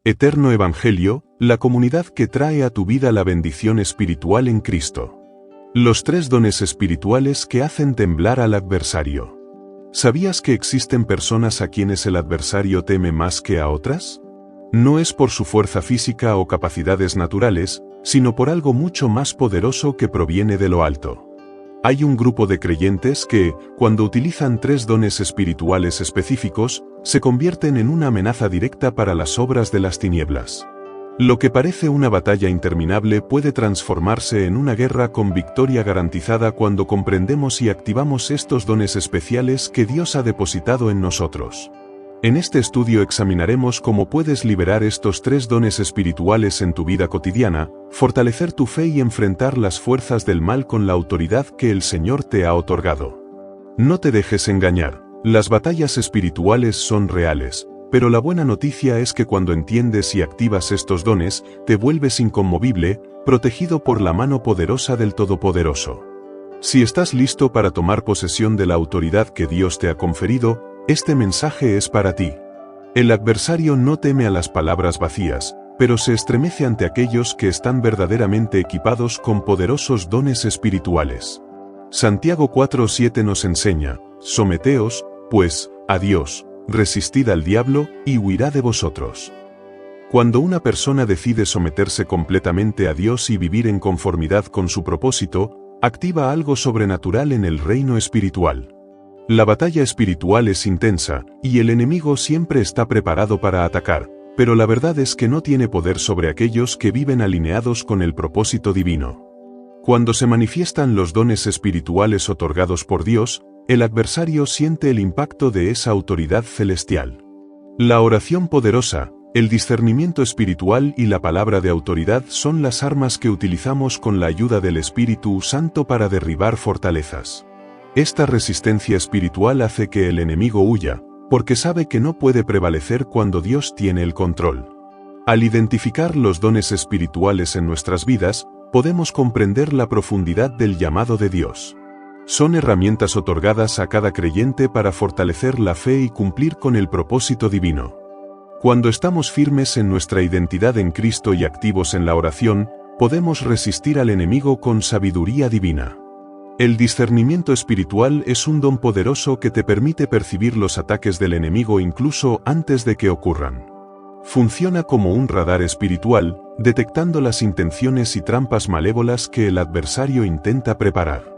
Eterno Evangelio, la comunidad que trae a tu vida la bendición espiritual en Cristo. Los 3 dones espirituales que hacen temblar al adversario. ¿Sabías que existen personas a quienes el adversario teme más que a otras? No es por su fuerza física o capacidades naturales, sino por algo mucho más poderoso que proviene de lo alto. Hay un grupo de creyentes que, cuando utilizan 3 dones espirituales específicos, se convierten en una amenaza directa para las obras de las tinieblas. Lo que parece una batalla interminable puede transformarse en una guerra con victoria garantizada cuando comprendemos y activamos estos dones especiales que Dios ha depositado en nosotros. En este estudio examinaremos cómo puedes liberar estos 3 dones espirituales en tu vida cotidiana, fortalecer tu fe y enfrentar las fuerzas del mal con la autoridad que el Señor te ha otorgado. No te dejes engañar, las batallas espirituales son reales, pero la buena noticia es que cuando entiendes y activas estos dones, te vuelves inconmovible, protegido por la mano poderosa del Todopoderoso. Si estás listo para tomar posesión de la autoridad que Dios te ha conferido, este mensaje es para ti. El adversario no teme a las palabras vacías, pero se estremece ante aquellos que están verdaderamente equipados con poderosos dones espirituales. Santiago 4:7 nos enseña: someteos, pues, a Dios, resistid al diablo, y huirá de vosotros. Cuando una persona decide someterse completamente a Dios y vivir en conformidad con su propósito, activa algo sobrenatural en el reino espiritual. La batalla espiritual es intensa, y el enemigo siempre está preparado para atacar, pero la verdad es que no tiene poder sobre aquellos que viven alineados con el propósito divino. Cuando se manifiestan los dones espirituales otorgados por Dios, el adversario siente el impacto de esa autoridad celestial. La oración poderosa, el discernimiento espiritual y la palabra de autoridad son las armas que utilizamos con la ayuda del Espíritu Santo para derribar fortalezas. Esta resistencia espiritual hace que el enemigo huya, porque sabe que no puede prevalecer cuando Dios tiene el control. Al identificar los dones espirituales en nuestras vidas, podemos comprender la profundidad del llamado de Dios. Son herramientas otorgadas a cada creyente para fortalecer la fe y cumplir con el propósito divino. Cuando estamos firmes en nuestra identidad en Cristo y activos en la oración, podemos resistir al enemigo con sabiduría divina. El discernimiento espiritual es un don poderoso que te permite percibir los ataques del enemigo incluso antes de que ocurran. Funciona como un radar espiritual, detectando las intenciones y trampas malévolas que el adversario intenta preparar.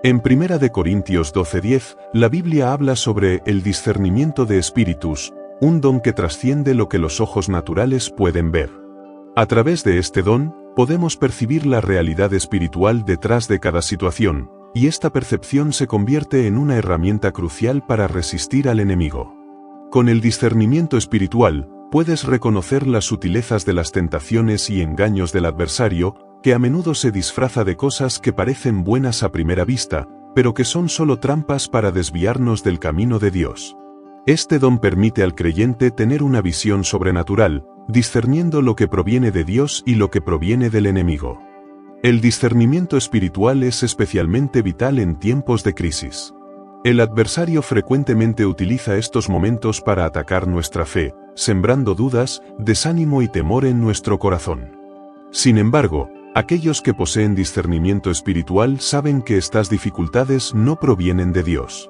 En 1 Corintios 12:10, la Biblia habla sobre el discernimiento de espíritus, un don que trasciende lo que los ojos naturales pueden ver. A través de este don, podemos percibir la realidad espiritual detrás de cada situación, y esta percepción se convierte en una herramienta crucial para resistir al enemigo. Con el discernimiento espiritual, puedes reconocer las sutilezas de las tentaciones y engaños del adversario, que a menudo se disfraza de cosas que parecen buenas a primera vista, pero que son solo trampas para desviarnos del camino de Dios. Este don permite al creyente tener una visión sobrenatural, discerniendo lo que proviene de Dios y lo que proviene del enemigo. El discernimiento espiritual es especialmente vital en tiempos de crisis. El adversario frecuentemente utiliza estos momentos para atacar nuestra fe, sembrando dudas, desánimo y temor en nuestro corazón. Sin embargo, aquellos que poseen discernimiento espiritual saben que estas dificultades no provienen de Dios.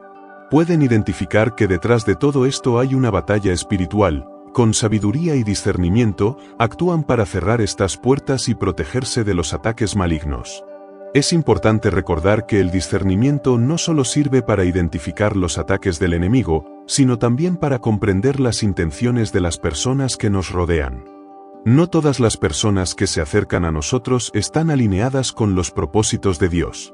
Pueden identificar que detrás de todo esto hay una batalla espiritual. Con sabiduría y discernimiento, actúan para cerrar estas puertas y protegerse de los ataques malignos. Es importante recordar que el discernimiento no solo sirve para identificar los ataques del enemigo, sino también para comprender las intenciones de las personas que nos rodean. No todas las personas que se acercan a nosotros están alineadas con los propósitos de Dios.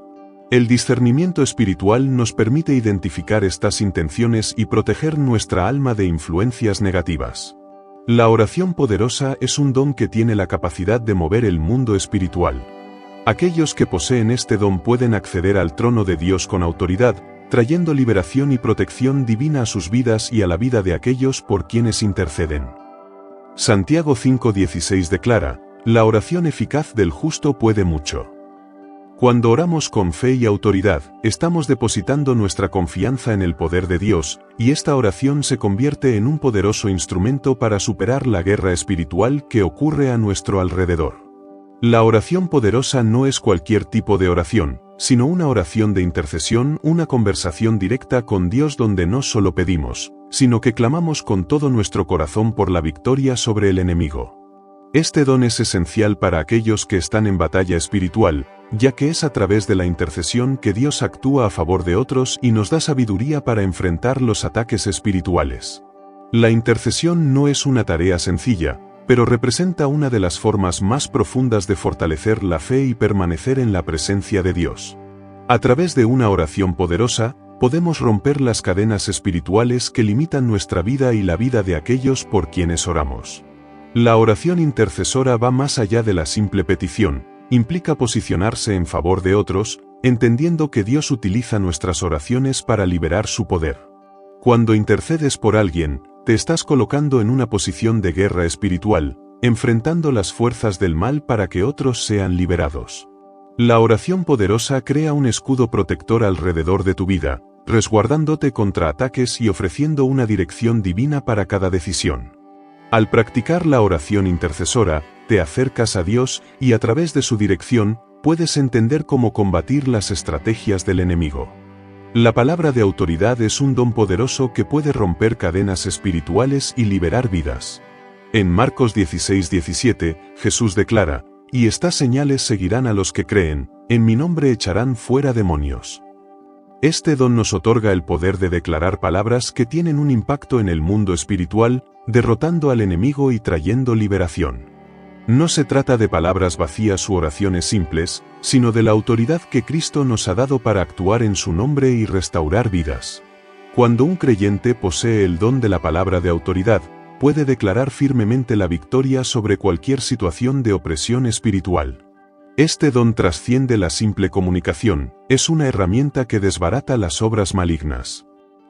El discernimiento espiritual nos permite identificar estas intenciones y proteger nuestra alma de influencias negativas. La oración poderosa es un don que tiene la capacidad de mover el mundo espiritual. Aquellos que poseen este don pueden acceder al trono de Dios con autoridad, trayendo liberación y protección divina a sus vidas y a la vida de aquellos por quienes interceden. Santiago 5:16 declara: la oración eficaz del justo puede mucho. Cuando oramos con fe y autoridad, estamos depositando nuestra confianza en el poder de Dios, y esta oración se convierte en un poderoso instrumento para superar la guerra espiritual que ocurre a nuestro alrededor. La oración poderosa no es cualquier tipo de oración, sino una oración de intercesión, una conversación directa con Dios donde no solo pedimos, sino que clamamos con todo nuestro corazón por la victoria sobre el enemigo. Este don es esencial para aquellos que están en batalla espiritual, ya que es a través de la intercesión que Dios actúa a favor de otros y nos da sabiduría para enfrentar los ataques espirituales. La intercesión no es una tarea sencilla, pero representa una de las formas más profundas de fortalecer la fe y permanecer en la presencia de Dios. A través de una oración poderosa, podemos romper las cadenas espirituales que limitan nuestra vida y la vida de aquellos por quienes oramos. La oración intercesora va más allá de la simple petición, implica posicionarse en favor de otros, entendiendo que Dios utiliza nuestras oraciones para liberar su poder. Cuando intercedes por alguien, te estás colocando en una posición de guerra espiritual, enfrentando las fuerzas del mal para que otros sean liberados. La oración poderosa crea un escudo protector alrededor de tu vida, resguardándote contra ataques y ofreciendo una dirección divina para cada decisión. Al practicar la oración intercesora, te acercas a Dios y a través de su dirección, puedes entender cómo combatir las estrategias del enemigo. La palabra de autoridad es un don poderoso que puede romper cadenas espirituales y liberar vidas. En Marcos 16:17, Jesús declara, «Y estas señales seguirán a los que creen, en mi nombre echarán fuera demonios». Este don nos otorga el poder de declarar palabras que tienen un impacto en el mundo espiritual, derrotando al enemigo y trayendo liberación. No se trata de palabras vacías u oraciones simples, sino de la autoridad que Cristo nos ha dado para actuar en su nombre y restaurar vidas. Cuando un creyente posee el don de la palabra de autoridad, puede declarar firmemente la victoria sobre cualquier situación de opresión espiritual. Este don trasciende la simple comunicación, es una herramienta que desbarata las obras malignas.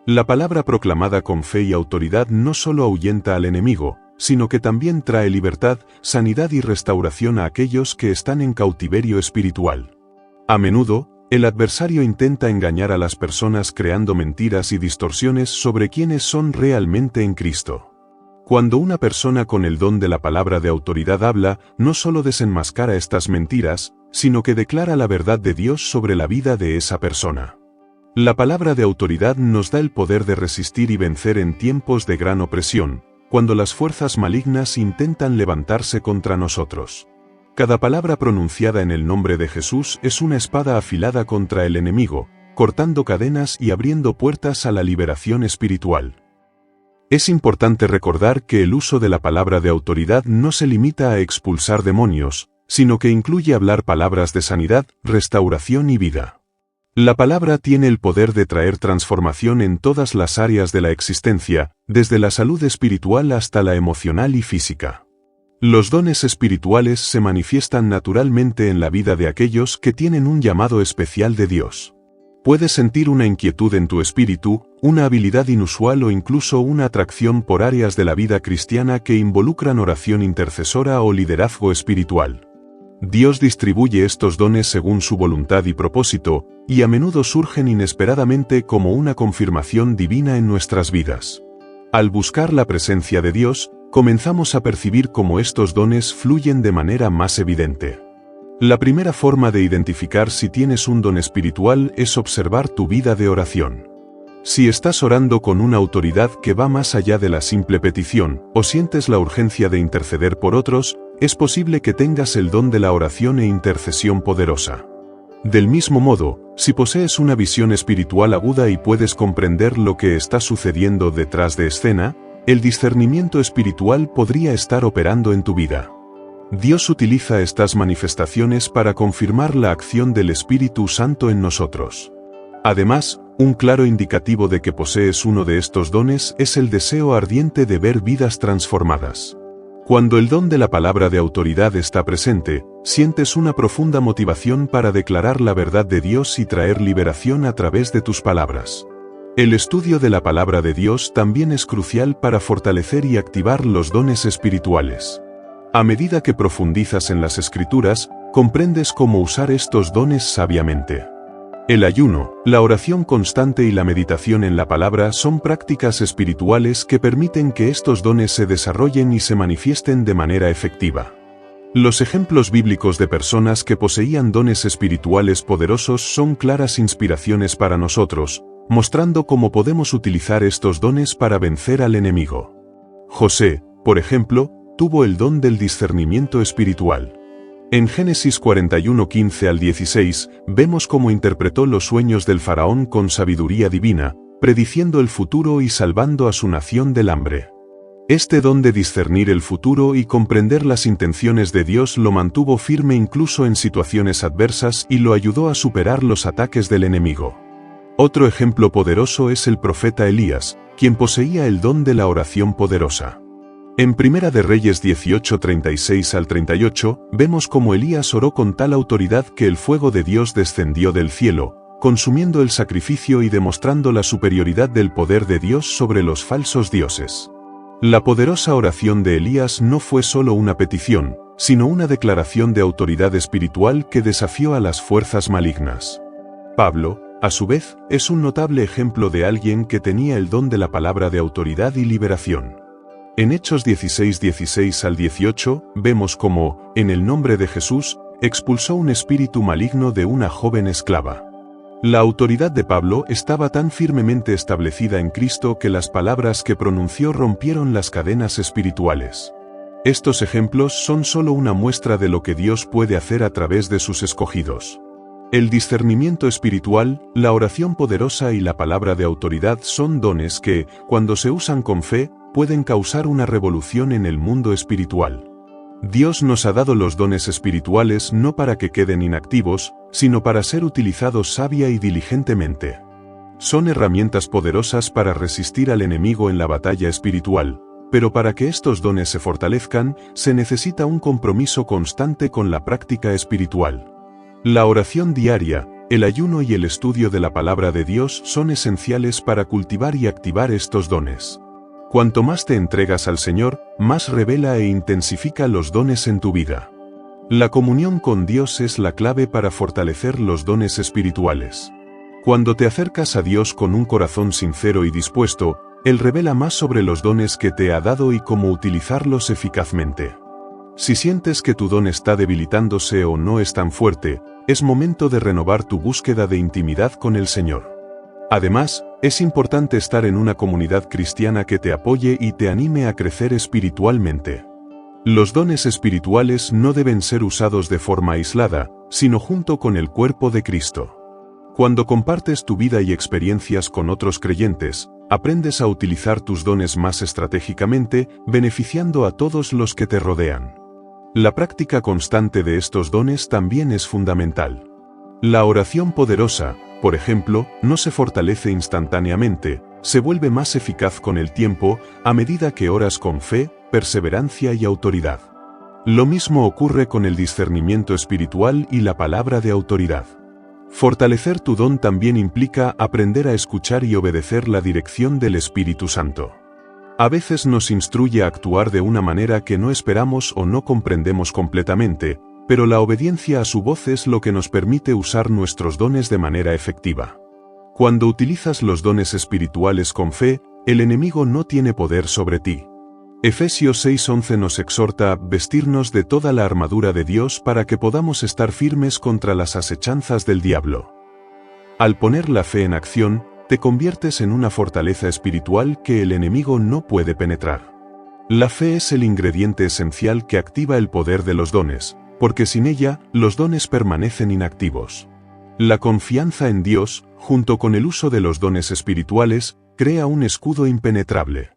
La palabra proclamada con fe y autoridad no solo ahuyenta al enemigo, sino que también trae libertad, sanidad y restauración a aquellos que están en cautiverio espiritual. A menudo, el adversario intenta engañar a las personas creando mentiras y distorsiones sobre quiénes son realmente en Cristo. Cuando una persona con el don de la palabra de autoridad habla, no solo desenmascara estas mentiras, sino que declara la verdad de Dios sobre la vida de esa persona. La palabra de autoridad nos da el poder de resistir y vencer en tiempos de gran opresión, cuando las fuerzas malignas intentan levantarse contra nosotros. Cada palabra pronunciada en el nombre de Jesús es una espada afilada contra el enemigo, cortando cadenas y abriendo puertas a la liberación espiritual. Es importante recordar que el uso de la palabra de autoridad no se limita a expulsar demonios, sino que incluye hablar palabras de sanidad, restauración y vida. La palabra tiene el poder de traer transformación en todas las áreas de la existencia, desde la salud espiritual hasta la emocional y física. Los dones espirituales se manifiestan naturalmente en la vida de aquellos que tienen un llamado especial de Dios. Puedes sentir una inquietud en tu espíritu, una habilidad inusual o incluso una atracción por áreas de la vida cristiana que involucran oración intercesora o liderazgo espiritual. Dios distribuye estos dones según su voluntad y propósito, y a menudo surgen inesperadamente como una confirmación divina en nuestras vidas. Al buscar la presencia de Dios, comenzamos a percibir cómo estos dones fluyen de manera más evidente. La primera forma de identificar si tienes un don espiritual es observar tu vida de oración. Si estás orando con una autoridad que va más allá de la simple petición, o sientes la urgencia de interceder por otros, es posible que tengas el don de la oración e intercesión poderosa. Del mismo modo, si posees una visión espiritual aguda y puedes comprender lo que está sucediendo detrás de escena, el discernimiento espiritual podría estar operando en tu vida. Dios utiliza estas manifestaciones para confirmar la acción del Espíritu Santo en nosotros. Además, un claro indicativo de que posees uno de estos dones es el deseo ardiente de ver vidas transformadas. Cuando el don de la palabra de autoridad está presente, sientes una profunda motivación para declarar la verdad de Dios y traer liberación a través de tus palabras. El estudio de la palabra de Dios también es crucial para fortalecer y activar los dones espirituales. A medida que profundizas en las Escrituras, comprendes cómo usar estos dones sabiamente. El ayuno, la oración constante y la meditación en la palabra son prácticas espirituales que permiten que estos dones se desarrollen y se manifiesten de manera efectiva. Los ejemplos bíblicos de personas que poseían dones espirituales poderosos son claras inspiraciones para nosotros, mostrando cómo podemos utilizar estos dones para vencer al enemigo. José, por ejemplo, tuvo el don del discernimiento espiritual. En Génesis 41:15 al 16, vemos cómo interpretó los sueños del faraón con sabiduría divina, prediciendo el futuro y salvando a su nación del hambre. Este don de discernir el futuro y comprender las intenciones de Dios lo mantuvo firme incluso en situaciones adversas y lo ayudó a superar los ataques del enemigo. Otro ejemplo poderoso es el profeta Elías, quien poseía el don de la oración poderosa. En Primera de Reyes 18:36 al 38, vemos cómo Elías oró con tal autoridad que el fuego de Dios descendió del cielo, consumiendo el sacrificio y demostrando la superioridad del poder de Dios sobre los falsos dioses. La poderosa oración de Elías no fue solo una petición, sino una declaración de autoridad espiritual que desafió a las fuerzas malignas. Pablo, a su vez, es un notable ejemplo de alguien que tenía el don de la palabra de autoridad y liberación. En Hechos 16:16 al 18, vemos cómo, en el nombre de Jesús, expulsó un espíritu maligno de una joven esclava. La autoridad de Pablo estaba tan firmemente establecida en Cristo que las palabras que pronunció rompieron las cadenas espirituales. Estos ejemplos son solo una muestra de lo que Dios puede hacer a través de sus escogidos. El discernimiento espiritual, la oración poderosa y la palabra de autoridad son dones que, cuando se usan con fe, pueden causar una revolución en el mundo espiritual. Dios nos ha dado los dones espirituales no para que queden inactivos, sino para ser utilizados sabia y diligentemente. Son herramientas poderosas para resistir al enemigo en la batalla espiritual, pero para que estos dones se fortalezcan, se necesita un compromiso constante con la práctica espiritual. La oración diaria, el ayuno y el estudio de la palabra de Dios son esenciales para cultivar y activar estos dones. Cuanto más te entregas al Señor, más revela e intensifica los dones en tu vida. La comunión con Dios es la clave para fortalecer los dones espirituales. Cuando te acercas a Dios con un corazón sincero y dispuesto, Él revela más sobre los dones que te ha dado y cómo utilizarlos eficazmente. Si sientes que tu don está debilitándose o no es tan fuerte, es momento de renovar tu búsqueda de intimidad con el Señor. Además, es importante estar en una comunidad cristiana que te apoye y te anime a crecer espiritualmente. Los dones espirituales no deben ser usados de forma aislada, sino junto con el cuerpo de Cristo. Cuando compartes tu vida y experiencias con otros creyentes, aprendes a utilizar tus dones más estratégicamente, beneficiando a todos los que te rodean. La práctica constante de estos dones también es fundamental. La oración poderosa, por ejemplo, no se fortalece instantáneamente, se vuelve más eficaz con el tiempo, a medida que oras con fe, perseverancia y autoridad. Lo mismo ocurre con el discernimiento espiritual y la palabra de autoridad. Fortalecer tu don también implica aprender a escuchar y obedecer la dirección del Espíritu Santo. A veces nos instruye a actuar de una manera que no esperamos o no comprendemos completamente, pero la obediencia a su voz es lo que nos permite usar nuestros dones de manera efectiva. Cuando utilizas los dones espirituales con fe, el enemigo no tiene poder sobre ti. Efesios 6:11 nos exhorta a vestirnos de toda la armadura de Dios para que podamos estar firmes contra las acechanzas del diablo. Al poner la fe en acción, te conviertes en una fortaleza espiritual que el enemigo no puede penetrar. La fe es el ingrediente esencial que activa el poder de los dones, porque sin ella, los dones permanecen inactivos. La confianza en Dios, junto con el uso de los dones espirituales, crea un escudo impenetrable.